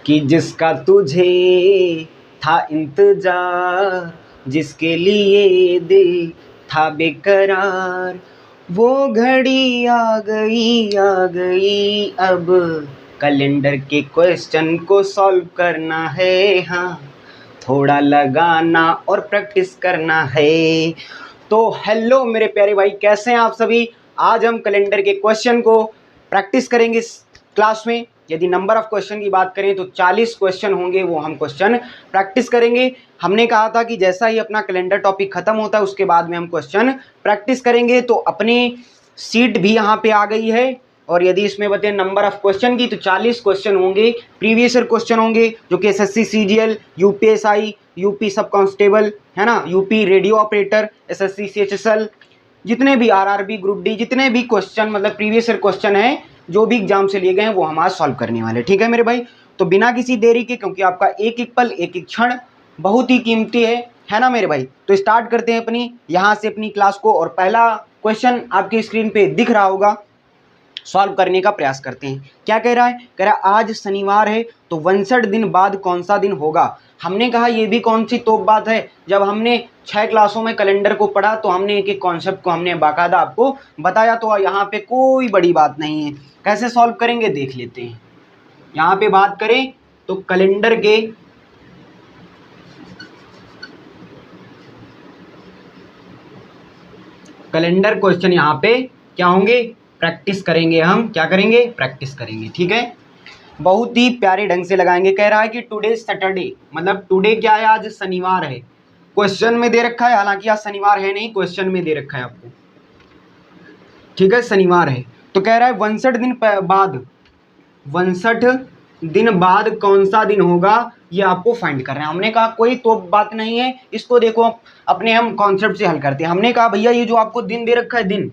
कि जिसका तुझे था इंतजार, जिसके लिए दिल था बेकरार, वो घड़ी आ गई अब कैलेंडर के क्वेश्चन को सॉल्व करना है। हाँ, थोड़ा लगाना और प्रैक्टिस करना है। तो हेलो मेरे प्यारे भाई, कैसे हैं आप सभी। आज हम कैलेंडर के क्वेश्चन को प्रैक्टिस करेंगे इस क्लास में। यदि नंबर ऑफ क्वेश्चन की बात करें तो 40 क्वेश्चन होंगे, वो हम क्वेश्चन प्रैक्टिस करेंगे। हमने कहा था कि जैसा ही अपना कैलेंडर टॉपिक खत्म होता है उसके बाद में हम क्वेश्चन प्रैक्टिस करेंगे। तो अपनी सीट भी यहाँ पे आ गई है, और यदि इसमें बताएं नंबर ऑफ क्वेश्चन की तो 40 क्वेश्चन होंगे। प्रीवियस ईयर क्वेश्चन होंगे जो कि एसएससी सीजीएल, यूपीएसआई, यूपी सब कांस्टेबल है ना, UP radio operator, SSC CHSL, जितने भी आरआरबी ग्रुप डी, जितने भी क्वेश्चन मतलब प्रीवियस ईयर क्वेश्चन है जो भी एग्जाम से लिए गए हैं वो हम आज सॉल्व करने वाले। ठीक है मेरे भाई। तो बिना किसी देरी के, क्योंकि आपका एक एक पल एक एक क्षण बहुत ही कीमती है ना मेरे भाई। तो स्टार्ट करते हैं अपनी यहाँ से अपनी क्लास को। और पहला क्वेश्चन आपकी स्क्रीन पे दिख रहा होगा, सॉल्व करने का प्रयास करते हैं। क्या कह रहा है, कह रहा है आज शनिवार है तो 59 दिन बाद कौन सा दिन होगा। हमने कहा ये भी कौन सी तोप बात है, जब हमने 6 क्लासों में कैलेंडर को पढ़ा तो हमने एक एक कॉन्सेप्ट को हमने बाकायदा आपको बताया। तो यहाँ पे कोई बड़ी बात नहीं है, कैसे सॉल्व करेंगे देख लेते हैं। यहाँ पे बात करें तो कैलेंडर के क्वेश्चन यहाँ पे क्या होंगे, प्रैक्टिस करेंगे हम। क्या करेंगे, प्रैक्टिस करेंगे। ठीक है, बहुत ही प्यारे ढंग से लगाएंगे। कह रहा है कि टुडे सैटरडे, मतलब टुडे क्या है, आज शनिवार है। क्वेश्चन में दे रखा है, हालांकि आज शनिवार है नहीं, क्वेश्चन में दे रखा है आपको। ठीक है, शनिवार है। तो कह रहा है 62 दिन बाद, 62 दिन बाद कौन सा दिन होगा, ये आपको फाइंड करना है। हमने कहा कोई तो बात नहीं है, इसको देखो अपने हम कॉन्सेप्ट से हल करते हैं। हमने कहा भैया ये जो आपको दिन दे रखा है, दिन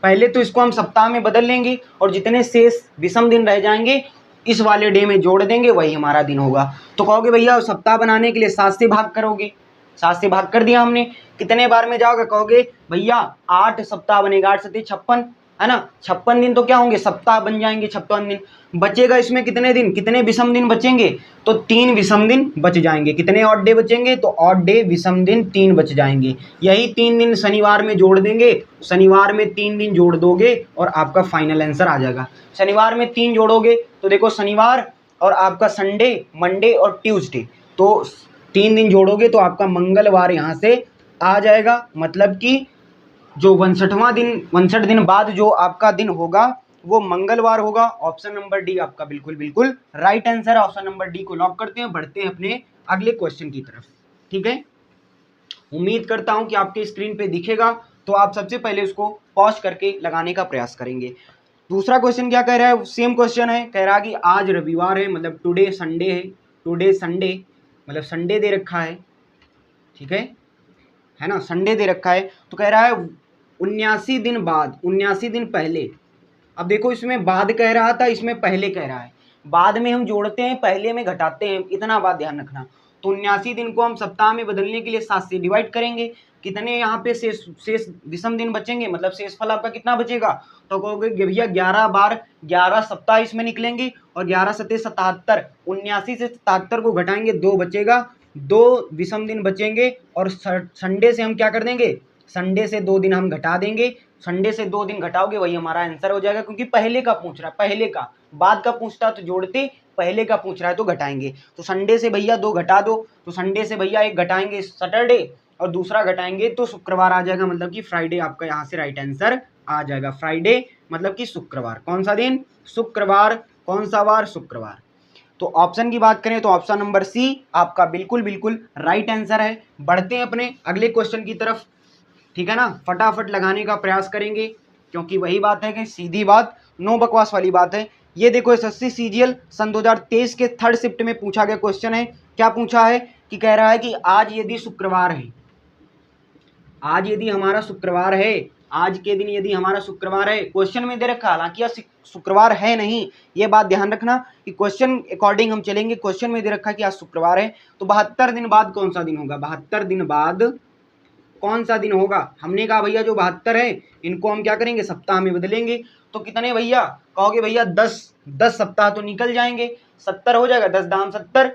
पहले तो इसको हम सप्ताह में बदल लेंगे और जितने शेष विषम दिन रह जाएंगे इस वाले डे में जोड़ देंगे, वही हमारा दिन होगा। तो कहोगे भैया सप्ताह बनाने के लिए 7 से भाग करोगे, 7 से भाग कर दिया हमने। कितने बार में जाओगे, कहोगे भैया 8 सप्ताह बनेगा, 8 सत्ते 56 है ना, 56 दिन तो क्या होंगे, सप्ताह बन जाएंगे 56 दिन। बचेगा इसमें कितने दिन, कितने विषम दिन बचेंगे, तो 3 विषम दिन बच जाएंगे। कितने ऑड डे बचेंगे, तो ऑड डे विषम दिन 3 बच जाएंगे। यही 3 दिन शनिवार में जोड़ देंगे, शनिवार में 3 दिन जोड़ दोगे और आपका फाइनल आंसर आ जाएगा। शनिवार में 3 जोड़ोगे तो देखो शनिवार और आपका संडे, मंडे और ट्यूसडे, तो 3 दिन जोड़ोगे तो आपका मंगलवार यहाँ से आ जाएगा। मतलब कि जो 59 दिन बाद जो आपका दिन होगा वो मंगलवार होगा। ऑप्शन नंबर डी आपका बिल्कुल बिल्कुल राइट आंसर है। ऑप्शन नंबर डी को लॉक करते हैं, बढ़ते हैं अपने अगले क्वेश्चन की तरफ। ठीक है, उम्मीद करता हूं कि आपके स्क्रीन पे दिखेगा, तो आप सबसे पहले उसको पॉज करके लगाने का प्रयास करेंगे। दूसरा क्वेश्चन क्या कह रहा है, सेम क्वेश्चन है। कह रहा है कि आज रविवार है, मतलब टुडे संडे है, टुडे संडे मतलब संडे दे रखा है। ठीक है ना, संडे दे रखा है। तो कह रहा है 79 दिन बाद, 79 दिन पहले। अब देखो इसमें बाद कह रहा था, इसमें पहले कह रहा है। बाद में हम जोड़ते हैं, पहले में घटाते हैं, इतना बात ध्यान रखना। तो 79 दिन को हम सप्ताह में बदलने के लिए 7 से डिवाइड करेंगे। कितने यहाँ पे शेष विषम दिन बचेंगे, मतलब शेषफल आपका कितना बचेगा, तो कहोगे भैया 11 बार 11 सप्ताह इसमें निकलेंगे और 11 सत्ते 77, 79 से 77 को घटाएंगे 2 बचेगा, 2 विषम दिन बचेंगे। और संडे से हम क्या कर देंगे, संडे से 2 दिन हम घटा देंगे। संडे से 2 दिन घटाओगे वही हमारा आंसर हो जाएगा, क्योंकि पहले का पूछ रहा है, पहले का, बाद का पूछता तो जोड़ते, पहले का पूछ रहा है तो घटाएंगे। तो संडे से भैया 2 घटा दो, तो संडे से भैया एक घटाएंगे सैटरडे और दूसरा घटाएंगे तो शुक्रवार आ जाएगा। मतलब कि फ्राइडे आपका यहाँ से राइट आंसर आ जाएगा। फ्राइडे मतलब कि शुक्रवार, कौन सा दिन, शुक्रवार, कौन सा वार, शुक्रवार। तो ऑप्शन की बात करें तो ऑप्शन नंबर सी आपका बिल्कुल बिल्कुल राइट आंसर है। बढ़ते हैं अपने अगले क्वेश्चन की तरफ। ठीक है ना, फटाफट लगाने का प्रयास करेंगे, क्योंकि वही बात है कि सीधी बात, नो बकवास वाली बात है। ये देखो एसएससी सीजीएल सन 2023 के 3rd शिफ्ट में पूछा गया क्वेश्चन है। क्या पूछा है कि कह रहा है कि आज यदि शुक्रवार है, आज यदि हमारा शुक्रवार है, आज के दिन यदि हमारा शुक्रवार है, क्वेश्चन में दे रखा, हालांकि आज शुक्रवार है नहीं, ये बात ध्यान रखना कि क्वेश्चन अकॉर्डिंग हम चलेंगे। क्वेश्चन में दे रखा कि आज शुक्रवार है, तो 72 दिन बाद कौन सा दिन होगा, 72 दिन बाद कौन सा दिन होगा। हमने कहा भैया जो 72 है इनको हम क्या करेंगे, सप्ताह में बदलेंगे। तो कितने भैया कहोगे, भैया 10 सप्ताह तो निकल जाएंगे, 70 हो जाएगा, 10 दाम 70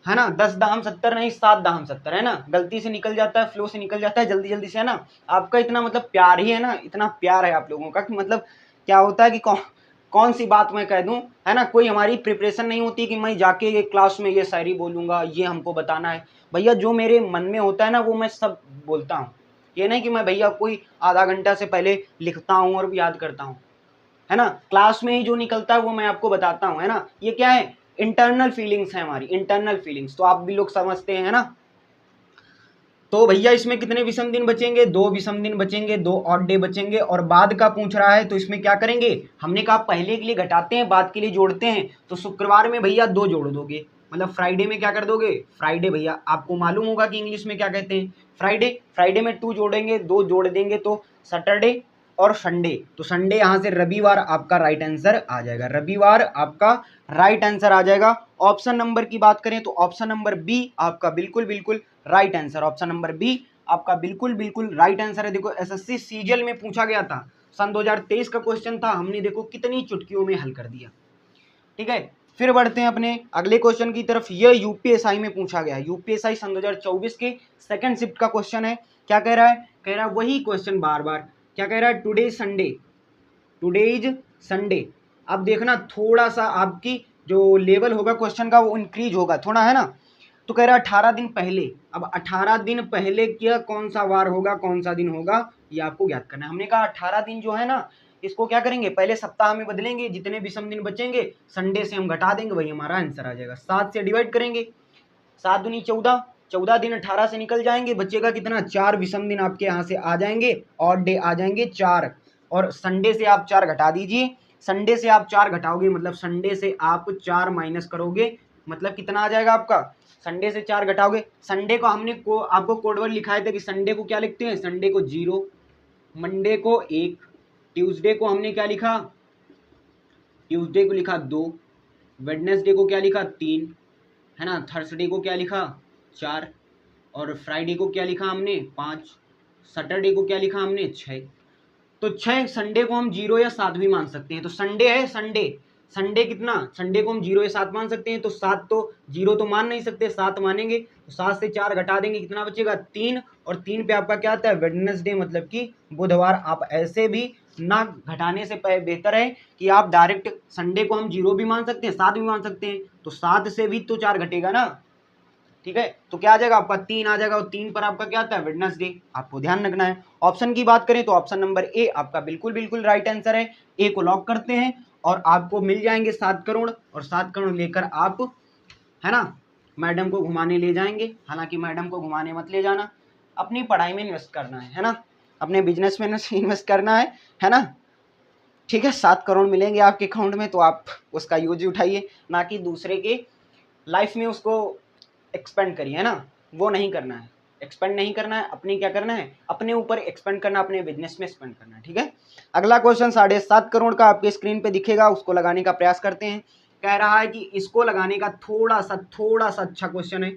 है ना, 10 दाम 70 नहीं 7 दाम 70 है ना, गलती से निकल जाता है, फ्लो से निकल जाता है, जल्दी जल्दी से है ना। आपका इतना मतलब प्यार ही है ना, इतना प्यार है आप लोगों का कि मतलब क्या होता है कि कौन सी बात मैं कह दूं, है ना। कोई हमारी प्रिपरेशन नहीं होती कि मैं जाके ये क्लास में ये शायरी बोलूंगा, ये हमको बताना है। भैया जो मेरे मन में होता है ना वो मैं सब बोलता हूँ। ये नहीं कि मैं भैया कोई आधा घंटा से पहले लिखता हूँ और याद करता हूँ, है ना। क्लास में ही जो निकलता है वो मैं आपको बताता हूँ, है ना। ये क्या है, इंटरनल फीलिंग्स है हमारी, इंटरनल फीलिंग्स, तो आप भी लोग समझते हैं, है ना। तो भैया इसमें कितने विषम दिन बचेंगे, 2 विषम दिन बचेंगे, 2 ऑड डे बचेंगे। और बाद का पूछ रहा है तो इसमें क्या करेंगे, हमने कहा पहले के लिए घटाते हैं, बाद के लिए जोड़ते हैं। तो शुक्रवार में भैया 2 जोड़ दोगे, मतलब फ्राइडे में क्या कर दोगे, फ्राइडे भैया आपको मालूम होगा कि इंग्लिश में क्या कहते हैं, फ्राइडे। फ्राइडे में 2 जोड़ेंगे, 2 जोड़ देंगे तो सैटरडे और संडे। तो संडे यहाँ से रविवार आपका राइट आंसर आ जाएगा, रविवार आपका राइट आंसर आ जाएगा। ऑप्शन नंबर की बात करें तो ऑप्शन नंबर बी आपका बिल्कुल बिल्कुल right answer, option number B आपका बिल्कुल बिल्कुल राइट आंसर है। देखो एसएससी सीजीएल में पूछा गया था, सन 2023 का क्वेश्चन था, हमने देखो कितनी चुटकियों में हल कर दिया। ठीक है, फिर बढ़ते हैं अपने अगले क्वेश्चन की तरफ। यह यूपीएसआई में पूछा गया है, यूपीएसआई सन 2024 के सेकंड शिफ्ट का क्वेश्चन है। क्या कह रहा है, कह रहा है वही क्वेश्चन बार बार, क्या कह रहा है, today Sunday, today is Sunday. अब देखना थोड़ा सा आपकी जो लेवल होगा क्वेश्चन का वो इंक्रीज होगा थोड़ा, है ना। तो कह रहा है 18 दिन पहले, अब 18 दिन पहले क्या कौन सा वार होगा, कौन सा दिन होगा, ये आपको ज्ञात करना है। हमने कहा 18 दिन जो है ना इसको क्या करेंगे, पहले सप्ताह में बदलेंगे, जितने विषम दिन बचेंगे संडे से हम घटा देंगे, वही हमारा आंसर आ जाएगा। 7 से डिवाइड करेंगे, 7 दूनी 14, 14 दिन 18 से निकल जाएंगे, बचेगा कितना, 4 विषम दिन आपके यहाँ से आ जाएंगे, ऑड डे आ जाएंगे 4, और संडे से आप 4 घटा दीजिए। संडे से आप 4 घटाओगे मतलब संडे से आप 4 माइनस करोगे, मतलब कितना आ जाएगा आपका, संडे से 4 घटाओगे। संडे को हमने आपको कोडवर्ड लिखाए थे कि संडे को क्या लिखते हैं, संडे को 0, मंडे को 1, ट्यूसडे को हमने क्या लिखा, ट्यूसडे को लिखा 2, वेडनेसडे को क्या लिखा 3, है ना, थर्सडे को क्या लिखा 4, और फ्राइडे को क्या लिखा हमने 5, सैटरडे को क्या लिखा हमने 6। तो 6 संडे को हम 0 या 7 भी मान सकते हैं। तो संडे है, संडे संडे कितना, संडे को हम 0 या 7 मान सकते हैं। तो 7 तो 0 तो मान नहीं सकते, 7 मानेंगे। तो 7 से 4 घटा देंगे, कितना बचेगा 3, और 3 पे आपका क्या आता है, वेडनेसडे, मतलब कि बुधवार। आप ऐसे भी ना घटाने से बेहतर है कि आप डायरेक्ट संडे को हम 0 भी मान सकते हैं, 7 भी मान सकते हैं। तो 7 से भी तो 4 घटेगा ना, ठीक है। तो क्या आ जाएगा आपका 3 आ जाएगा, और 3 पर आपका क्या आता है, वेडनेसडे। आपको ध्यान रखना है। ऑप्शन की बात करें तो ऑप्शन नंबर ए आपका बिल्कुल बिल्कुल राइट आंसर है। ए को लॉक करते हैं और आपको मिल जाएंगे 7 करोड़, और 7 करोड़ लेकर आप, है ना, मैडम को घुमाने ले जाएंगे। हालांकि मैडम को घुमाने मत ले जाना, अपनी पढ़ाई में इन्वेस्ट करना है ना, अपने बिजनेस में इन्वेस्ट करना है ना। ठीक है, 7 करोड़ मिलेंगे आपके अकाउंट में, तो आप उसका यूज उठाइए, ना कि दूसरे के लाइफ में उसको एक्सपेंड करिए, है ना। वो नहीं करना है, एक्सपेंड नहीं करना है, अपने क्या करना है, अपने ऊपर एक्सपेंड करना, अपने बिजनेस में स्पेंड करना है। ठीक है, अगला क्वेश्चन 7.5 करोड़ का आपके स्क्रीन पे दिखेगा, उसको लगाने का प्रयास करते हैं। कह रहा है कि इसको लगाने का थोड़ा सा अच्छा क्वेश्चन है।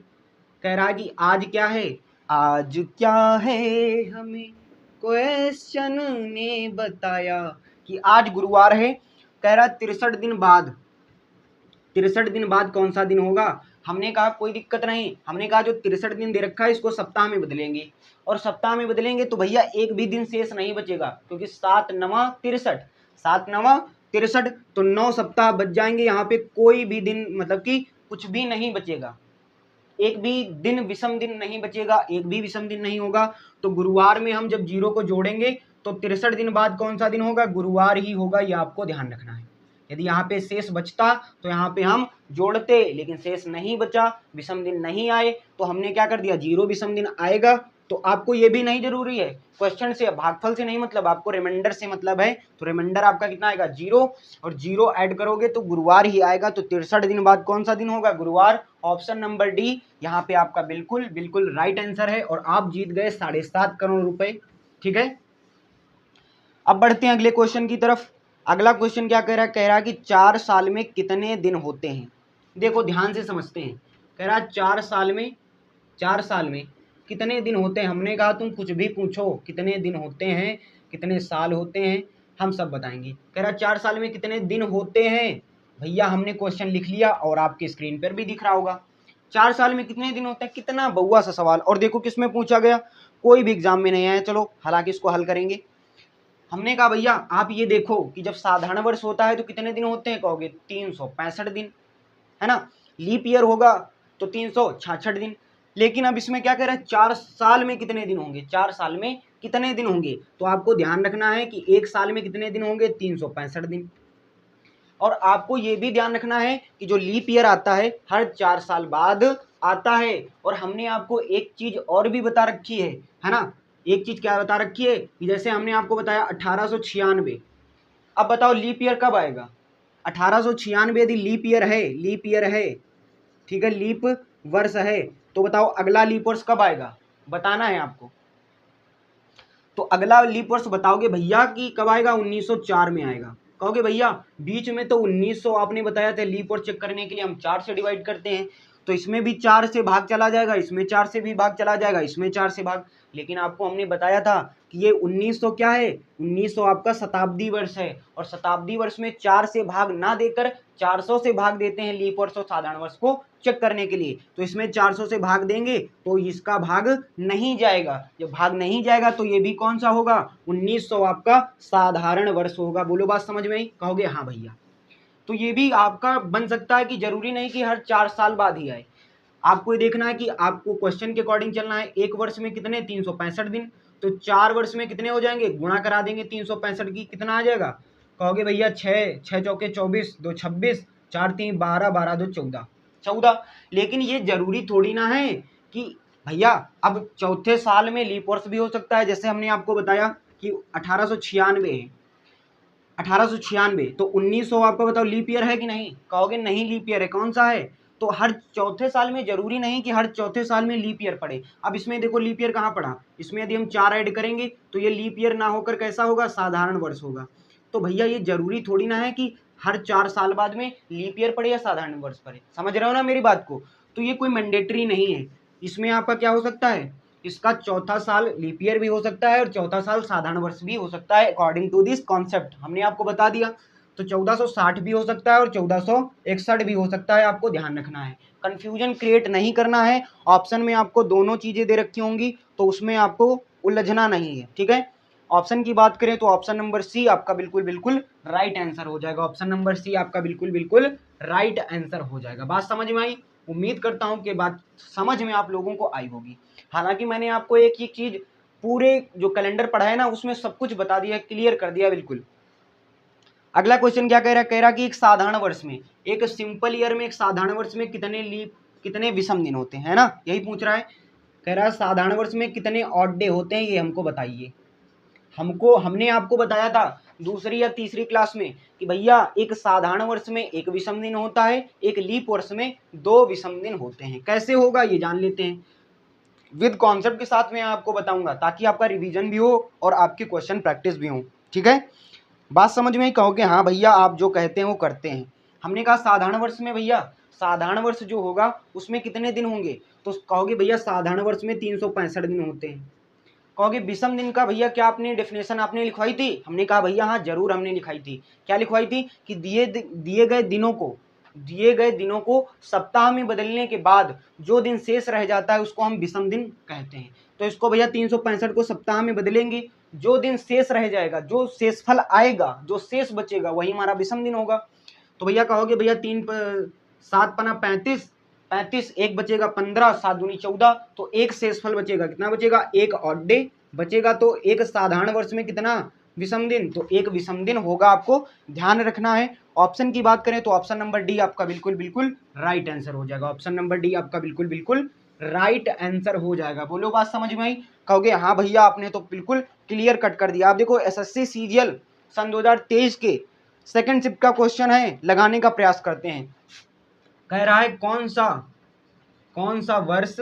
कह रहा है कि आज क्या है, आज क्या है हमें क्वेश्चन ने बताया कि आज गुरुवार है। कह रहा है 63 दिन बाद, 63 दिन बाद कौन सा दिन होगा। हमने कहा कोई दिक्कत नहीं, हमने कहा जो 63 दिन दे रखा है इसको सप्ताह में बदलेंगे, और सप्ताह में बदलेंगे तो भैया एक भी दिन शेष नहीं बचेगा, क्योंकि 7 9 63, 7 9 63, तो 9 सप्ताह बच जाएंगे। यहाँ पे कोई भी दिन मतलब कि कुछ भी नहीं बचेगा, एक भी दिन विषम दिन नहीं बचेगा, एक भी विषम दिन नहीं होगा। तो गुरुवार में हम जब 0 को जोड़ेंगे तो 63 दिन बाद कौन सा दिन होगा, गुरुवार ही होगा, ये आपको ध्यान रखना है। यदि यहाँ पे शेष बचता तो यहाँ पे हम जोड़ते, लेकिन शेष नहीं बचा, विषम दिन नहीं आए, तो हमने क्या कर दिया, 0 विषम दिन आएगा। तो आपको ये भी नहीं जरूरी है, क्वेश्चन से भागफल से नहीं मतलब, आपको रिमाइंडर से मतलब है। तो रिमाइंडर आपका कितना आएगा 0, और 0 ऐड करोगे तो गुरुवार ही आएगा। तो 63 दिन बाद कौन सा दिन होगा, गुरुवार। ऑप्शन नंबर डी यहाँ पे आपका बिल्कुल बिल्कुल राइट आंसर है, और आप जीत गए 7.5 करोड़ रुपए। ठीक है, अब बढ़ते हैं अगले क्वेश्चन की तरफ। अगला क्वेश्चन क्या कह रहा है, कह रहा है कि 4 साल में कितने दिन होते हैं। देखो ध्यान से समझते हैं। कह रहा है 4 साल में कितने दिन होते हैं। हमने कहा तुम कुछ भी पूछो, कितने दिन होते हैं, कितने साल होते हैं, हम सब बताएंगे। कह रहा 4 साल में कितने दिन होते हैं। भैया हमने क्वेश्चन लिख लिया और आपके स्क्रीन पर भी दिख रहा होगा। 4 साल में कितने दिन होते हैं, कितना बउआ सा सवाल। और देखो किसमें पूछा गया, कोई भी एग्जाम में नहीं आया। चलो हालांकि इसको हल करेंगे। हमने कहा भैया आप ये देखो कि जब साधारण वर्ष होता है तो कितने दिन होते हैं, कहोगे 365 दिन, है ना। लीप ईयर होगा तो 366 दिन। लेकिन अब इसमें क्या कह रहा है, 4 साल में कितने दिन होंगे, 4 साल में कितने दिन होंगे। तो आपको ध्यान रखना है कि 1 साल में कितने दिन होंगे, 365 दिन। और आपको ये भी ध्यान रखना है कि जो लीप ईयर आता है हर 4 साल बाद आता है। और हमने आपको एक चीज और भी बता रखी है ना। एक चीज क्या बता रखी है कि जैसे हमने आपको बताया 1896। अब बताओ लीप ईयर कब आएगा। 1896 यदि लीप ईयर है, लीप ईयर है, ठीक है, लीप वर्ष है, तो बताओ अगला लीप वर्ष कब आएगा, बताना है आपको। तो अगला लीप वर्ष बताओगे भैया कि कब आएगा, 1904 में आएगा। कहोगे भैया बीच में तो 1900 आपने बताया था, लीप वर्ष चेक करने के लिए हम 4 से डिवाइड करते हैं, तो इसमें भी 4 से भाग चला जाएगा, इसमें 4 से भी भाग चला जाएगा, इसमें 4 से भाग। लेकिन आपको हमने बताया था कि ये 1900 क्या है, 1900 आपका शताब्दी वर्ष है। और शताब्दी वर्ष में 4 से भाग ना देकर 400 से भाग देते हैं लीप वर्ष और साधारण वर्ष को चेक करने के लिए। तो इसमें 400 से भाग देंगे तो इसका भाग नहीं जाएगा। जब भाग नहीं जाएगा तो ये भी कौन सा होगा, 1900 आपका साधारण वर्ष होगा। बोलो बात समझ में आई, कहोगे हाँ भैया। तो ये भी आपका बन सकता है कि जरूरी नहीं कि हर 4 साल बाद ही आए। आपको ये देखना है कि आपको क्वेश्चन के अकॉर्डिंग चलना है। एक वर्ष में कितने, 365 दिन, तो 4 वर्ष में कितने हो जाएंगे, गुणा करा देंगे 365 की, कितना आ जाएगा। कहोगे भैया 6 6 चौके 24, 2 26, 4 3 12, 12 2 14 14। लेकिन ये जरूरी थोड़ी ना है कि भैया अब चौथे साल में लीप वर्ष भी हो सकता है। जैसे हमने आपको बताया कि 1896 है, 1896, तो 1900 आपको बताओ लीप ईयर है कि नहीं, कहोगे नहीं लीप ईयर है। कौन सा है, तो हर चौथे साल में, जरूरी नहीं कि हर चौथे साल में लीप ईयर पड़े। अब इसमें देखो लीप ईयर कहाँ पड़ा, इसमें यदि हम 4 ऐड करेंगे तो ये लीप ईयर ना होकर कैसा होगा, साधारण वर्ष होगा। तो भैया ये जरूरी थोड़ी ना है कि हर 4 साल बाद में लीप ईयर पड़े या साधारण वर्ष पड़े। समझ रहे हो ना मेरी बात को। तो ये कोई मैंडेटरी नहीं है। इसमें आपका क्या हो सकता है, इसका चौथा साल लीप ईयर भी हो सकता है और चौथा साल साधारण वर्ष भी हो सकता है, अकॉर्डिंग टू दिस कॉन्सेप्ट हमने आपको बता दिया। तो 1460 भी हो सकता है और 1461 भी हो सकता है, आपको ध्यान रखना है, कंफ्यूजन क्रिएट नहीं करना है। ऑप्शन में आपको दोनों चीजें दे रखी होंगी तो उसमें आपको उलझना नहीं है, ठीक है। ऑप्शन की बात करें तो ऑप्शन नंबर सी आपका बिल्कुल बिल्कुल राइट आंसर हो जाएगा। ऑप्शन नंबर सी आपका बिल्कुल बिल्कुल राइट आंसर हो जाएगा। बात समझ में आई, उम्मीद करता हूं कि बात समझ में आप लोगों को आई होगी। हालांकि मैंने आपको एक ही चीज पूरे जो कैलेंडर पढ़ा है ना उसमें सब कुछ बता दिया, क्लियर कर दिया बिल्कुल। अगला क्वेश्चन क्या कह रहा है, कह रहा कि एक साधारण वर्ष में, एक सिंपल ईयर में, एक साधारण वर्ष में कितने विषम दिन होते हैं, है ना, यही पूछ रहा है। कह रहा है साधारण वर्ष में कितने ऑड डे होते हैं, ये हमको बताइए। हमने आपको बताया था दूसरी या तीसरी क्लास में कि भैया एक साधारण वर्ष में एक विषम दिन होता है, एक लीप वर्ष में 2 विषम दिन होते हैं। कैसे होगा ये जान लेते हैं, विद कॉन्सेप्ट के साथ मैं आपको बताऊंगा ताकि आपका रिवीजन भी हो और आपकी क्वेश्चन प्रैक्टिस भी हो, ठीक है। बात समझ में ही, कहोगे हाँ भैया आप जो कहते हैं वो करते हैं। हमने कहा साधारण वर्ष में भैया, साधारण वर्ष जो होगा उसमें कितने दिन होंगे, तो कहोगे भैया साधारण वर्ष में 365 दिन होते हैं। कहोगे विषम दिन का भैया क्या आपने डेफिनेशन आपने लिखवाई थी, हमने कहा भैया हाँ जरूर हमने लिखाई थी। क्या लिखवाई थी कि दिए गए दिनों को सप्ताह में बदलने के बाद जो दिन शेष रह जाता है उसको हम विषम दिन कहते हैं। तो इसको भैया 365 को सप्ताह में बदलेंगे, जो दिन शेष रह जाएगा, जो शेषफल आएगा, जो शेष बचेगा वही हमारा विषम दिन होगा। तो भैया कहोगे भैया 7 पना 35, 35 एक बचेगा 15, 7 दूनी 14, तो एक शेषफल बचेगा, कितना बचेगा, एक ऑड डे बचेगा। तो एक साधारण वर्ष में कितना विषम दिन, तो एक विषम दिन होगा, आपको ध्यान रखना है। ऑप्शन की बात करें तो ऑप्शन नंबर डी आपका बिल्कुल बिल्कुल राइट आंसर हो जाएगा। ऑप्शन नंबर डी आपका बिल्कुल बिल्कुल राइट आंसर हो जाएगा। बोलो बात समझ में आई, कहोगे हाँ भैया आपने तो बिल्कुल क्लियर कट कर दिया। आप देखो एसएससी सीजीएल सन 2023 के सेकंड शिफ्ट का क्वेश्चन है, लगाने का प्रयास करते हैं। कह रहा है कौन सा वर्ष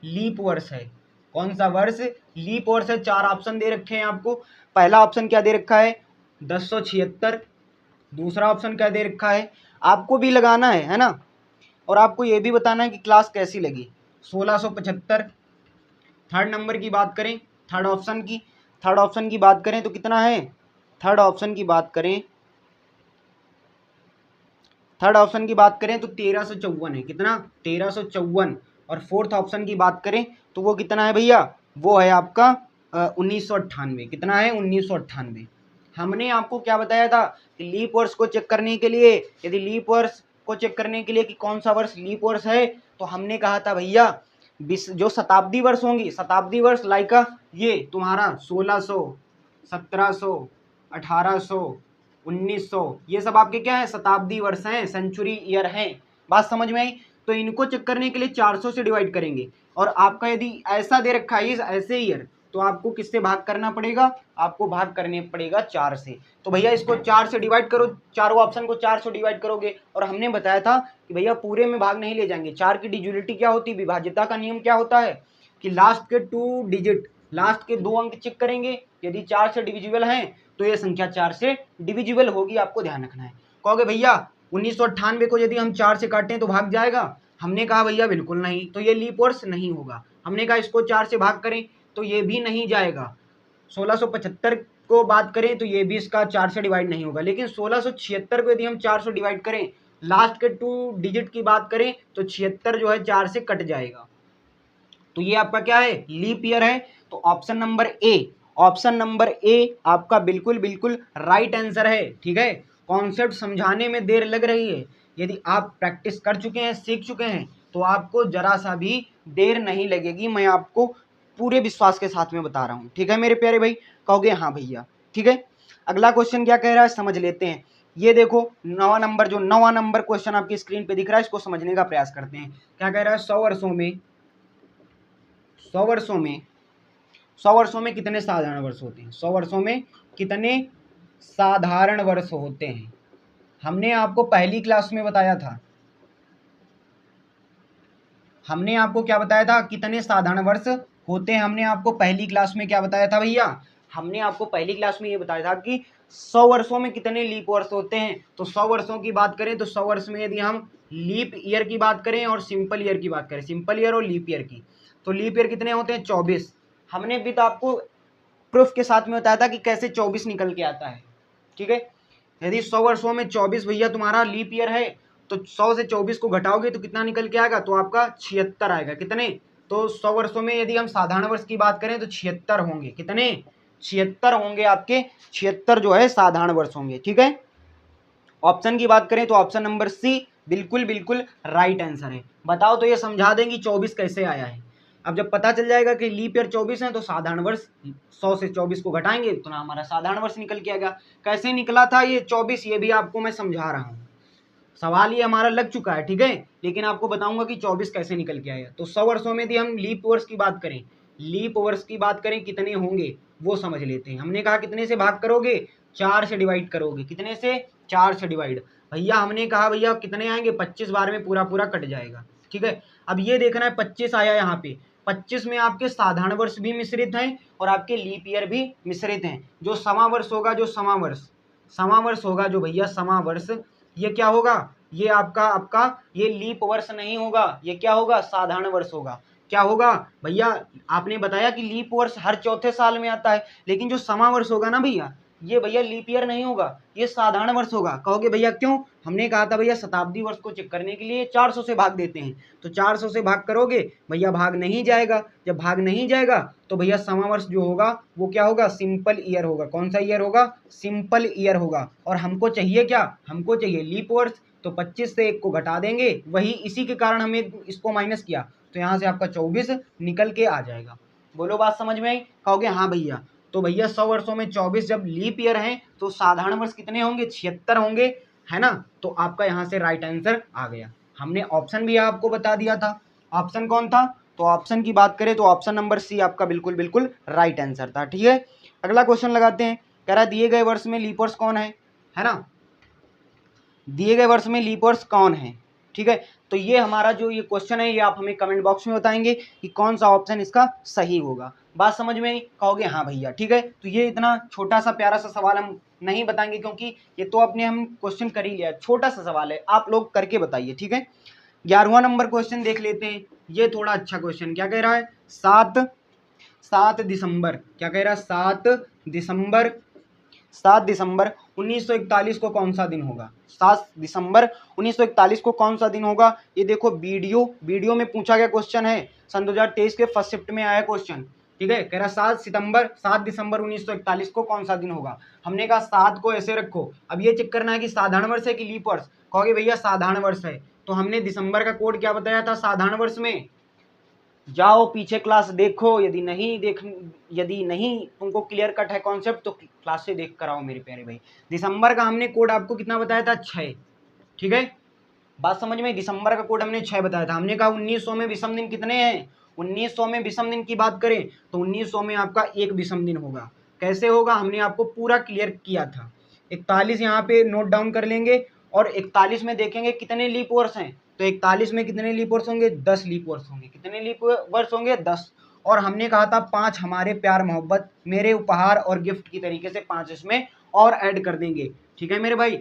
लीप वर्ष है, कौन सा वर्ष लीप वर्ष है। 4 ऑप्शन दे रखे हैं आपको। पहला ऑप्शन क्या दे रखा है, 1076। दूसरा ऑप्शन क्या दे रखा है, आपको भी लगाना है ना, और आपको ये भी बताना है कि क्लास कैसी लगी। 1675। थर्ड नंबर की बात करें, थर्ड ऑप्शन की बात करें तो कितना है, थर्ड ऑप्शन की बात करें तो 1354 है। कितना, 1354। और फोर्थ ऑप्शन की बात करें तो वो कितना है भैया, वो है आपका 1998। कितना है, 1998। हमने आपको क्या बताया था कि लीप वर्ष को चेक करने के लिए, यदि लीप वर्ष को चेक करने के लिए कि कौन सा वर्ष लीप वर्ष है, तो हमने कहा था भैया जो शताब्दी वर्ष होंगी, शताब्दी वर्ष लाइक ये तुम्हारा 1600, 1700, 1800, 1900, ये सब आपके क्या है, शताब्दी वर्ष हैं, सेंचुरी ईयर हैं। बात समझ में आई। तो इनको चेक करने के लिए 400 से डिवाइड करेंगे। और आपका यदि ऐसा दे रखा है ऐसे ईयर, तो आपको किससे भाग करना पड़ेगा, आपको भाग करने पड़ेगा 4 से। तो भैया इसको 4 से डिवाइड करो, चारों ऑप्शन को 4 से डिवाइड करोगे। और हमने बताया था कि भैया पूरे में भाग नहीं ले जाएंगे। 4 की डिजिबिलिटी क्या होती है, विभाज्यता का नियम क्या होता है कि लास्ट के 2 डिजिट, लास्ट के 2 अंक चेक करेंगे, यदि 4 से डिविजिबल हैं तो ये संख्या 4 से डिविजिबल होगी, आपको ध्यान रखना है। कहोगे भैया 1998 को यदि हम 4 से काटें तो भाग जाएगा, हमने कहा भैया बिल्कुल नहीं, तो ये लीप वर्ष नहीं होगा। हमने कहा इसको 4 से भाग करें तो ये भी नहीं जाएगा। 1675 को बात करें तो ये भी इसका 4 से डिवाइड नहीं होगा। लेकिन 1676 को यदि हम 4 से डिवाइड करें, लास्ट के 2 डिजिट की बात करें तो 76 जो है 4 से कट जाएगा। तो ये आपका क्या है, लीप ईयर है। तो ऑप्शन नंबर ए आपका बिल्कुल बिल्कुल राइट आंसर है। ठीक है, कॉन्सेप्ट समझाने में देर लग रही है, यदि आप प्रैक्टिस कर चुके हैं, सीख चुके हैं, तो आपको जरा सा भी देर नहीं लगेगी। मैं आपको पूरे विश्वास के साथ में बता रहा हूँ। ठीक है मेरे प्यारे भाई, कहोगे हाँ भैया। ठीक है, अगला क्वेश्चन क्या कह रहा है समझ लेते हैं। ये देखो नवा नंबर क्वेश्चन आपकी स्क्रीन पे दिख रहा है, इसको समझने का प्रयास करते हैं। क्या कह रहा है, 100 वर्षों में कितने साधारण वर्ष होते हैं, 100 वर्षों में कितने साधारण वर्ष होते हैं। हमने आपको पहली क्लास में बताया था, हमने आपको क्या बताया था, कितने साधारण वर्ष होते हैं। हमने आपको पहली क्लास में क्या बताया था भैया, हमने आपको पहली क्लास में ये बताया था कि 100 वर्षों में कितने लीप वर्ष होते हैं। तो 100 वर्षों की बात करें तो 100 वर्ष में यदि हम लीप ईयर की बात करें और सिंपल ईयर की बात करें, सिंपल ईयर और लीप ईयर की, तो लीप ईयर कितने होते हैं, 24। हमने भी तो आपको प्रूफ के साथ में बताया था कि कैसे 24 निकल के आता है। ठीक है, यदि 100 वर्षों में 24 भैया तुम्हारा लीप ईयर है, तो 100 से 24 को घटाओगे तो कितना निकल के आएगा, तो आपका 76 आएगा। कितने, तो 100 वर्षों में यदि हम साधारण वर्ष की बात करें तो 76 होंगे। कितने, 76 होंगे आपके, 76 जो है साधारण वर्ष होंगे। ठीक है, ऑप्शन की बात करें तो ऑप्शन नंबर सी बिल्कुल बिल्कुल राइट आंसर है। बताओ तो ये समझा देंगे 24 कैसे आया है। अब जब पता चल जाएगा कि लीप ईयर 24 है तो साधारण वर्ष 100 से 24 को घटाएंगे तो ना हमारा साधारण वर्ष निकल के आएगा। कैसे निकला था ये 24, ये भी आपको मैं समझा रहा हूँ। सवाल ये हमारा लग चुका है। ठीक है, लेकिन आपको बताऊंगा कि 24 कैसे निकल के आया। तो 100 वर्षों में यदि हम लीप वर्ष की बात करें, लीप वर्ष की बात करें कितने होंगे वो समझ लेते हैं। हमने कहा कितने से भाग करोगे, 4 से डिवाइड करोगे। कितने से, 4 से डिवाइड। भैया हमने कहा भैया कितने आएंगे, 25 बार में पूरा पूरा कट जाएगा। ठीक है, अब ये देखना है 25 आया यहाँ पे, 25 में आपके साधारण वर्ष भी मिश्रित हैं और आपके लीप ईयर भी मिश्रित हैं। जो समा वर्ष होगा, समा वर्ष होगा जो भैया समा वर्ष, ये क्या होगा, ये आपका ये लीप वर्ष नहीं होगा, ये क्या होगा, साधारण वर्ष होगा। क्या होगा भैया, आपने बताया कि लीप वर्ष हर चौथे साल में आता है, लेकिन जो समा वर्ष होगा ना भैया, ये भैया लीप ईयर नहीं होगा, ये साधारण वर्ष होगा। कहोगे भैया क्यों, हमने कहा था भैया शताब्दी वर्ष को चेक करने के लिए 400 से भाग देते हैं। तो 400 से भाग करोगे भैया, भाग नहीं जाएगा। जब भाग नहीं जाएगा तो भैया समा वर्ष जो होगा वो क्या होगा, सिंपल ईयर होगा। कौन सा ईयर होगा, सिंपल ईयर होगा। और हमको चाहिए क्या, हमको चाहिए लीप वर्ष। तो 25 से 1 को घटा देंगे, वही इसी के कारण हमें इसको माइनस किया, तो यहाँ से आपका 24 निकल के आ जाएगा। बोलो बात समझ में आई, कहोगे हाँ भैया। तो भैया 100 वर्षों में 24 जब लीप ईयर है तो साधारण वर्ष कितने होंगे, 76 होंगे, है ना। तो आपका यहाँ से राइट आंसर आ गया। हमने ऑप्शन भी आपको बता दिया था, ऑप्शन कौन था, तो ऑप्शन की बात करें तो ऑप्शन नंबर सी आपका बिल्कुल बिल्कुल राइट आंसर था। ठीक है, अगला क्वेश्चन लगाते हैं। कह रहा है दिए गए वर्ष में लीप वर्ष कौन है ना, दिए गए वर्ष में लीप वर्ष कौन है। ठीक है, तो ये हमारा जो ये क्वेश्चन है ये आप हमें कमेंट बॉक्स में बताएंगे कि कौन सा ऑप्शन इसका सही होगा। बात समझ में आई, कहोगे हाँ भैया। ठीक है, तो ये इतना छोटा सा प्यारा सा सवाल हम नहीं बताएंगे क्योंकि ये तो अपने हम क्वेश्चन कर ही लिया, छोटा सा सवाल है, आप लोग करके बताइए। ठीक है, 11वां नंबर क्वेश्चन देख लेते हैं। ये थोड़ा अच्छा क्वेश्चन क्या कह रहा है, 7 दिसंबर, क्या कह रहा है, 7 दिसंबर 1941 को कौन सा दिन होगा, 7 दिसंबर 1941 को कौन सा दिन होगा। ये देखो वीडियो में पूछा गया क्वेश्चन है, सन 2023 के फर्स्ट शिफ्ट में आया क्वेश्चन, ठीक है। कह रहा 7 दिसंबर 1941 को कौन सा दिन होगा। हमने कहा 7 को ऐसे रखो, अब ये चेक करना है कि साधारण वर्ष है कि लीप वर्ष। कहोगे भैया साधारण वर्ष है, तो हमने दिसंबर का कोड क्या बताया था साधारण वर्ष में। जाओ पीछे क्लास देखो, यदि नहीं तुमको क्लियर कट है कॉन्सेप्ट तो क्लास से देख कर आओ मेरे प्यारे भाई। दिसंबर का हमने कोड आपको कितना बताया था, 6, ठीक है, बात समझ में। दिसंबर का कोड हमने 6 बताया था। हमने कहा 1900 में विषम दिन कितने हैं, 1900 में विषम दिन की बात करें तो 1900 में आपका एक विषम दिन होगा। कैसे होगा हमने आपको पूरा क्लियर किया था। 41 यहाँ पे नोट डाउन कर लेंगे, और 41 में देखेंगे कितने लीप वर्ष हैं, तो 41 में कितने लीप वर्ष होंगे, 10 लीप वर्ष होंगे। कितने लीप वर्ष होंगे, 10। और हमने कहा था 5 हमारे प्यार मोहब्बत मेरे उपहार और गिफ्ट की तरीके से 5 इसमें और ऐड कर देंगे, ठीक है मेरे भाई।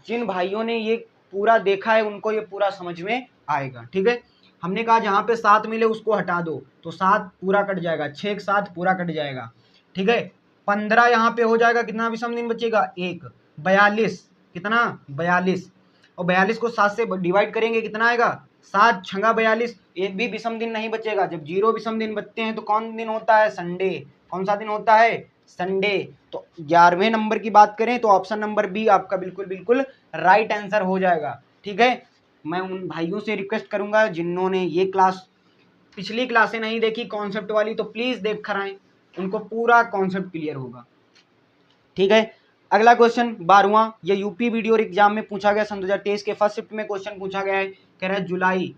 जिन भाइयों ने ये पूरा देखा है उनको ये पूरा समझ में आएगा, ठीक है। हमने कहा जहाँ पे 7 मिले उसको हटा दो, तो 7 पूरा कट जाएगा, 6 के 7 पूरा कट जाएगा, ठीक है। 15 यहाँ पे हो जाएगा, कितना विषम दिन बचेगा, 1। 42, कितना, 42, और 42 को 7 से डिवाइड करेंगे कितना आएगा, 7 छंगा 42, एक भी विषम दिन नहीं बचेगा। जब 0 विषम दिन बचते हैं तो कौन दिन होता है, संडे। कौन सा दिन होता है, संडे। तो 11वें नंबर की बात करें तो ऑप्शन नंबर बी आपका बिल्कुल राइट आंसर हो जाएगा, ठीक है। मैं उन भाइयों से रिक्वेस्ट करूंगा जिन्होंने ये क्लास पिछली क्लासें नहीं देखी कॉन्सेप्ट वाली, तो प्लीज देख कर आए, उनको पूरा कॉन्सेप्ट क्लियर होगा, ठीक है। अगला क्वेश्चन 12वां, ये यूपी वीडियो एग्जाम में पूछा गया, सन 2023 के फर्स्ट शिफ्ट में क्वेश्चन पूछा गया है। कह रहा है 2 जुलाई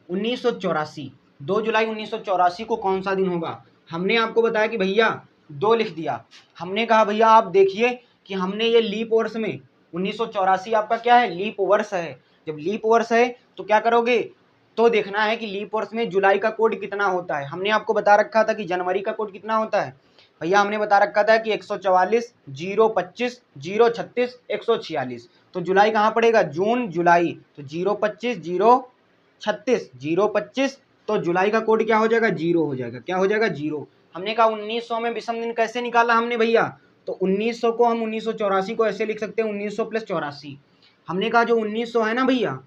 1984, 2 जुलाई 1984 को कौन सा दिन होगा। हमने आपको बताया कि भैया 2 लिख दिया। हमने कहा भैया आप देखिए कि हमने ये लीप वर्ष में 1984 आपका क्या है, लीप वर्ष है। जब लीप वर्ष है तो क्या करोगे, तो देखना है कि लीप वर्ष में जुलाई का कोड कितना होता है। हमने आपको बता रखा था कि जनवरी का कोड कितना होता है भैया, हमने बता रखा था कि 144, 025, 036, 146। तो जुलाई कहाँ पड़ेगा, जून जुलाई, तो 025, 036, 025, तो जुलाई का कोड क्या हो जाएगा, 0 हो जाएगा। क्या हो जाएगा, 0। हमने कहा 1900 में विषम दिन कैसे निकाला हमने भैया, तो 1900 को हम 1984 को ऐसे लिख सकते हैं, 1900 + 84। हमने कहा जो 1900 है ना भैया,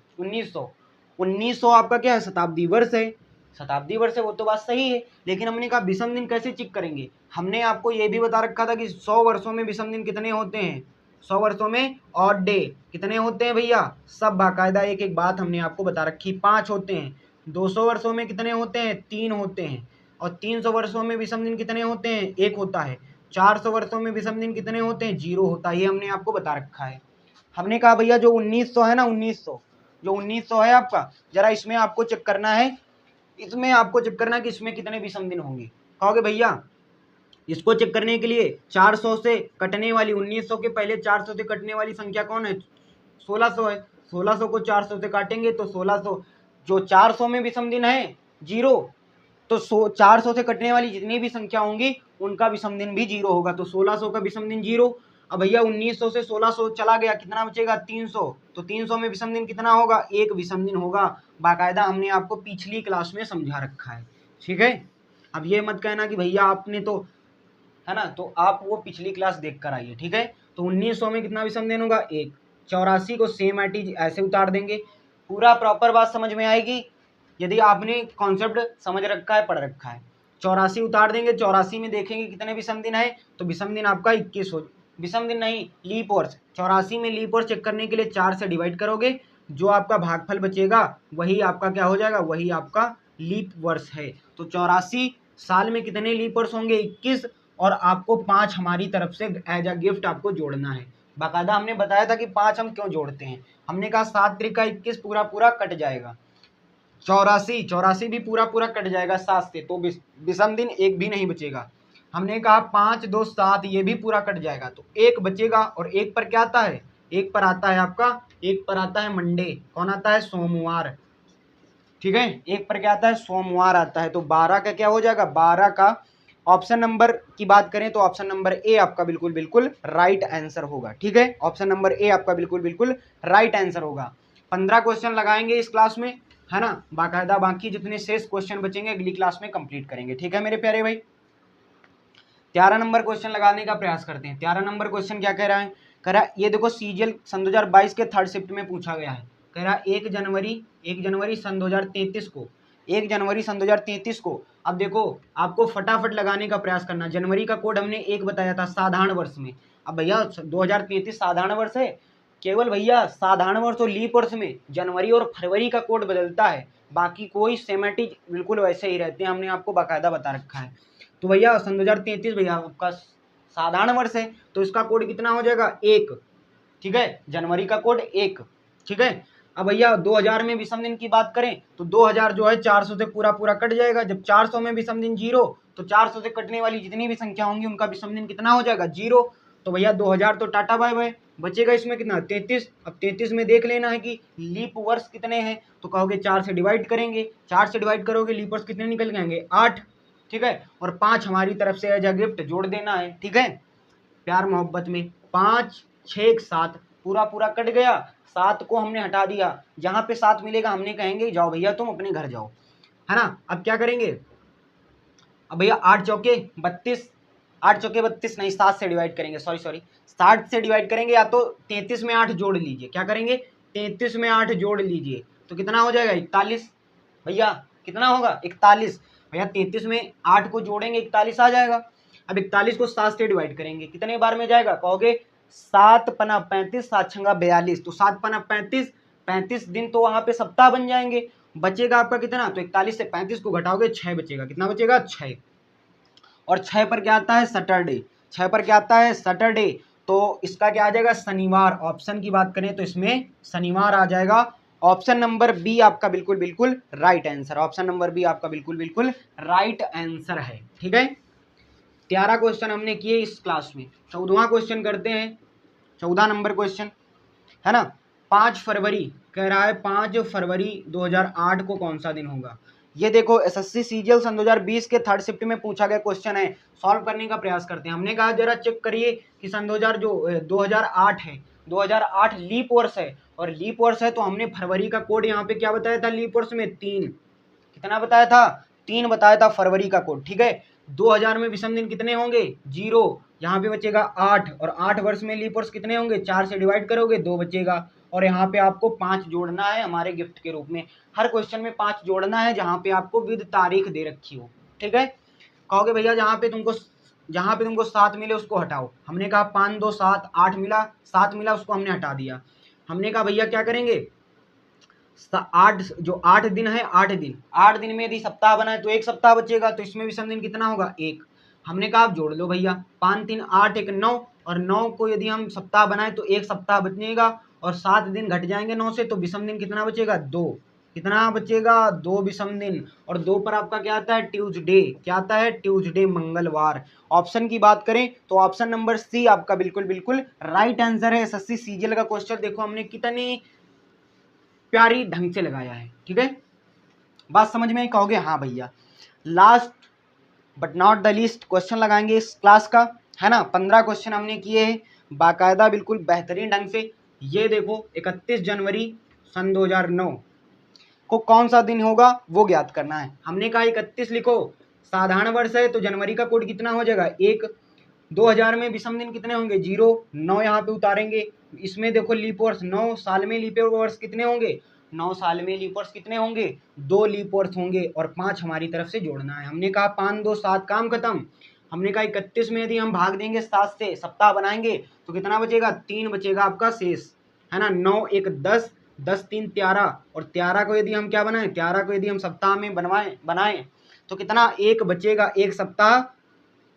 1900 आपका क्या है, शताब्दी वर्ष है। शताब्दी वर्ष है वो तो बात सही है, लेकिन हमने कहा विषम दिन कैसे चेक करेंगे। हमने आपको ये भी बता रखा था कि 100 वर्षों में विषम दिन कितने होते हैं, 100 वर्षों में ऑड डे कितने होते हैं भैया, सब बाकायदा एक एक बात हमने आपको बता रखी, 5 होते हैं। 200 वर्षों में कितने होते हैं, 3 होते हैं। और 300 वर्षों में विषम दिन कितने होते हैं, 1 होता है। 400 वर्षों में विषम दिन कितने होते हैं, 0 होता है। ये हमने आपको बता रखा है। हमने कहा भैया जो 1900 है ना, 1900 जो 1900 है आपका, जरा इसमें आपको चेक करना है, इसमें आपको चेक करना है कि इसमें कितने विषम दिन होंगे। कहोगे भैया इसको चेक करने के लिए 400 से कटने वाली, 1900 के पहले 400 से कटने वाली संख्या कौन है, 1600 है। 1600 को 400 से काटेंगे तो 1600, जो 400 में विषम दिन है 0, तो 400 से कटने वाली जितनी भी संख्या होंगी उनका विषम दिन भी 0 होगा। तो 1600 का विषम दिन 0। अब भैया 1900 से 1600 चला गया, कितना बचेगा, 300। तो 300 में विषम दिन कितना होगा, 1 विषम दिन होगा। बाकायदा हमने आपको पिछली क्लास में समझा रखा है, ठीक है। अब ये मत कहना कि भैया आपने तो, है ना, तो आप वो पिछली क्लास देख कर आइए, ठीक है। तो 1900 में कितना विषम दिन होगा, 1। 84 को सेम एट ऐसे उतार देंगे, पूरा प्रॉपर बात समझ में आएगी यदि आपने कॉन्सेप्ट समझ रखा है, पढ़ रखा है। 84 उतार देंगे, 84 में देखेंगे कितने विषम दिन है, तो विषम दिन आपका 21 हो, विषम दिन नहीं लीप वर्ष। 84 में लीप वर्ष चेक करने के लिए 4 से डिवाइड करोगे, जो आपका भागफल बचेगा वही आपका क्या हो जाएगा, वही आपका लीप वर्ष है। तो 84 साल में कितने लीप वर्ष होंगे, 21, और आपको 5 हमारी तरफ से एज अ गिफ्ट आपको जोड़ना है। बाकायदा हमने बताया था कि 5 हम क्यों जोड़ते हैं। हमने कहा 7 त्रिका 21 पूरा पूरा कट जाएगा, 84 भी पूरा पूरा कट जाएगा 7 से, तो विषम दिन एक भी नहीं बचेगा। हमने कहा 5 2 7 ये भी पूरा कट जाएगा, तो 1 बचेगा। और 1 पर क्या आता है, 1 पर आता है आपका, 1 पर आता है मंडे, कौन आता है, सोमवार, ठीक है। 1 पर क्या आता है, सोमवार आता है। तो 12 का क्या हो जाएगा, 12 का ऑप्शन नंबर की बात करें तो ऑप्शन नंबर ए आपका बिल्कुल बिल्कुल राइट आंसर होगा। ठीक है, ऑप्शन नंबर ए आपका बिल्कुल बिल्कुल राइट आंसर होगा। 15 क्वेश्चन लगाएंगे इस क्लास में, है ना, बाकायदा बाकी जितने शेष क्वेश्चन बचेंगे अगली क्लास में कंप्लीट करेंगे। ठीक है मेरे प्यारे भाई, 13 नंबर क्वेश्चन लगाने का प्रयास करते हैं। 13 नंबर क्वेश्चन क्या कह रहा है, कह रहा है ये देखो सीजीएल सन 2022 के थर्ड शिफ्ट में पूछा गया है। कह रहा है 1 जनवरी सन 2033 को, 1 जनवरी सन 2033 को। अब देखो आपको फटाफट लगाने का प्रयास करना। जनवरी का कोड हमने 1 बताया था साधारण वर्ष में। अब भैया 2033 साधारण वर्ष है, केवल भैया साधारण वर्ष और लीप वर्ष में जनवरी और फरवरी का कोड बदलता है, बाकी कोई सेमेटिक बिल्कुल वैसे ही रहते हैं, हमने आपको बाकायदा बता रखा है। तो भैया सन 2033 भैया आपका साधारण वर्ष है, तो इसका कोड कितना हो जाएगा 1। ठीक है, जनवरी का कोड 1। ठीक है, अब भैया 2000 में विषम दिन की बात करें तो 2000 जो है 400 से पूरा पूरा कट जाएगा। जब 400 में विषम दिन 0, तो 400 से कटने वाली जितनी भी संख्या होंगी उनका विषम दिन कितना हो जाएगा 0। तो भैया 2000 तो टाटा बाय बाय, बचेगा इसमें कितना 33। अब 33 में देख लेना है कि लीप वर्ष कितने हैं, तो कहोगे 4 से डिवाइड करेंगे, 4 से डिवाइड करोगे लीप वर्ष कितने निकल जाएंगे 8। ठीक है, और 5 हमारी तरफ से एज अ गिफ्ट जोड़ देना है। ठीक है, प्यार मोहब्बत में 5 6 7 पूरा पूरा कट गया, 7 को हमने हटा दिया, जहां पे 7 मिलेगा हमने कहेंगे जाओ भैया तुम अपने घर जाओ, है ना। अब क्या करेंगे, अब भैया 8 चौके 32, 8 चौके 32 नहीं 7 से डिवाइड करेंगे, सॉरी 7 से डिवाइड करेंगे, या तो 33 में 8 जोड़ लीजिए। क्या करेंगे 33 में 8 जोड़ लीजिए, तो कितना हो जाएगा 41। भैया कितना होगा 41। भैया 33 में 8 को जोड़ेंगे 41 आ जाएगा। अब 41 को 7 से डिवाइड करेंगे, कितने बार में जाएगा, कहोगे 7 पना 35, 7 छंगा 42, तो 7 पना 35, 35 दिन तो वहां पे सप्ताह बन जाएंगे। बचेगा आपका कितना, तो 41 से 35 को घटाओगे 6 बचेगा, कितना बचेगा 6। और 6 पर क्या आता है सैटरडे, 6 पर क्या आता है सैटरडे, तो इसका क्या आ जाएगा शनिवार। ऑप्शन की बात करें तो इसमें शनिवार आ जाएगा। ऑप्शन नंबर बी आपका बिल्कुल बिल्कुल right answer, option number B आपका बिल्कुल बिल्कुल राइट आंसर है। ठीक है, 13 क्वेश्चन हमने किए इस क्लास में। 14वां क्वेश्चन करते हैं, 14 नंबर क्वेश्चन, है ना। 5 फरवरी कह रहा है 5 फरवरी 2008 को कौन सा दिन होगा। ये देखो एसएससी सीजीएल सन 2020 के थर्ड शिफ्ट में पूछा गया क्वेश्चन है, सॉल्व करने का प्रयास करते हैं। हमने कहा जरा चेक करिए कि सन 2008 है, 2008 लीप वर्ष है, और लीप वर्ष है तो हमने फरवरी का कोड यहाँ पे क्या बताया था लीप वर्ष में 3, कितना बताया था 3 बताया था फरवरी का कोड। ठीक है, 2000 में विषम दिन कितने होंगे 0, यहाँ पे बचेगा 8, और 8 वर्ष में लीप वर्ष कितने होंगे 4 से डिवाइड करोगे 2 बचेगा, और यहाँ पे आपको 5 जोड़ना है हमारे गिफ्ट के रूप में। हर क्वेश्चन में 5 जोड़ना है जहाँ पे आपको विद तारीख दे रखी हो। ठीक है, कहोगे भैया जहाँ पे तुमको 7 मिले उसको हटाओ। हमने कहा 5 2 7 8 मिला, 7 मिला उसको हमने हटा दिया। हमने कहा भैया क्या करेंगे 8 जो 8 दिन है 8 दिन में यदि सप्ताह बनाए तो 1 सप्ताह बचेगा, तो इसमें विषम दिन कितना होगा 1। हमने कहा आप जोड़ लो भैया 5 3 8 1 9, और 9 को यदि हम सप्ताह बनाए तो 1 सप्ताह बचेगा, और 7 दिन घट जाएंगे 9 से, तो विषम दिन कितना बचेगा 2, कितना बचेगा 2 विषम दिन। और 2 पर आपका क्या आता है ट्यूसडे, क्या आता है ट्यूसडे मंगलवार। ऑप्शन की बात करें तो ऑप्शन नंबर सी आपका बिल्कुल बिल्कुल राइट आंसर है। एसएससी सीजीएल का क्वेश्चन देखो हमने कितनी प्यारी ढंग से लगाया है। ठीक है, बात समझ में कहोगे हाँ भैया। Last but not the least question लगाएंगे इस क्लास का, है ना। 15 क्वेश्चन हमने किए हैं बाकायदा बिल्कुल बेहतरीन ढंग से। ये देखो 31 जनवरी सन 2009 को कौन सा दिन होगा वो ज्ञात करना है। हमने कहा 31 लिखो, साधारण वर्ष है तो जनवरी का कोड कितना हो जाएगा 1। 2000 में विषम दिन कितने होंगे 0, 9 यहाँ पे उतारेंगे। इसमें देखो लीप वर्ष 9 साल में लीप वर्ष कितने होंगे 9 साल में लीप वर्ष कितने होंगे 2 लीप वर्ष होंगे, और 5 हमारी तरफ से जोड़ना है। हमने कहा 5 2 7 काम खत्म। हमने कहा 31 में यदि हम भाग देंगे 7 से सप्ताह बनाएंगे तो कितना बचेगा 3 बचेगा आपका शेष, है ना। 9 1 10, 10 3 13, और 13 को यदि हम क्या बनाएं 13 को यदि हम सप्ताह में बनाएं तो कितना 1 बचेगा, 1 सप्ताह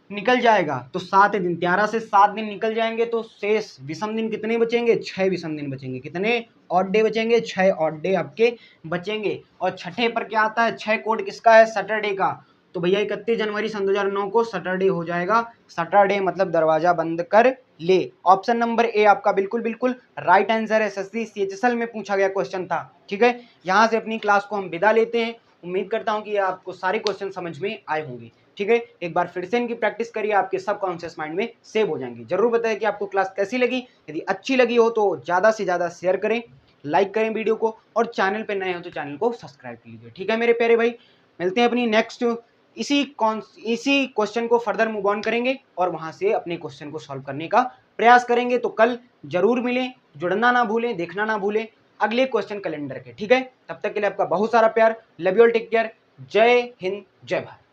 निकल जाएगा, तो 7 दिन 13 से 7 दिन निकल जाएंगे, तो शेष विषम दिन कितने बचेंगे 6 विषम दिन बचेंगे। कितने ऑड डे बचेंगे 6 ऑड डे आपके बचेंगे। और छठे पर क्या आता है 6 कोड किसका है सैटरडे का, तो भैया 31 जनवरी सन 2009 को सैटरडे हो जाएगा। सैटरडे मतलब दरवाजा बंद कर ले। ऑप्शन नंबर ए आपका बिल्कुल बिल्कुल राइट आंसर है। एसएससी सीएचएसएल में पूछा गया क्वेश्चन था। ठीक है, यहाँ से अपनी क्लास को हम विदा लेते हैं। उम्मीद करता हूँ कि आपको सारे क्वेश्चन समझ में आए होंगे। ठीक है। एक बार फिर से इनकी प्रैक्टिस करिए, आपके सबकॉन्शियस माइंड में सेव हो जाएंगी। जरूर बताएं कि आपको क्लास कैसी लगी। यदि अच्छी लगी हो तो ज़्यादा से ज़्यादा शेयर करें, लाइक करें वीडियो को, और चैनल पर नए हो तो चैनल को सब्सक्राइब कर लीजिए। ठीक है मेरे प्यारे भाई, मिलते हैं अपनी नेक्स्ट इसी क्वेश्चन को फर्दर मूव ऑन करेंगे और वहां से अपने क्वेश्चन को सॉल्व करने का प्रयास करेंगे। तो कल जरूर मिलें, जुड़ना ना भूलें, देखना ना भूलें अगले क्वेश्चन कैलेंडर के। ठीक है, तब तक के लिए आपका बहुत सारा प्यार। Love you all, take care, जय हिंद, जय भारत।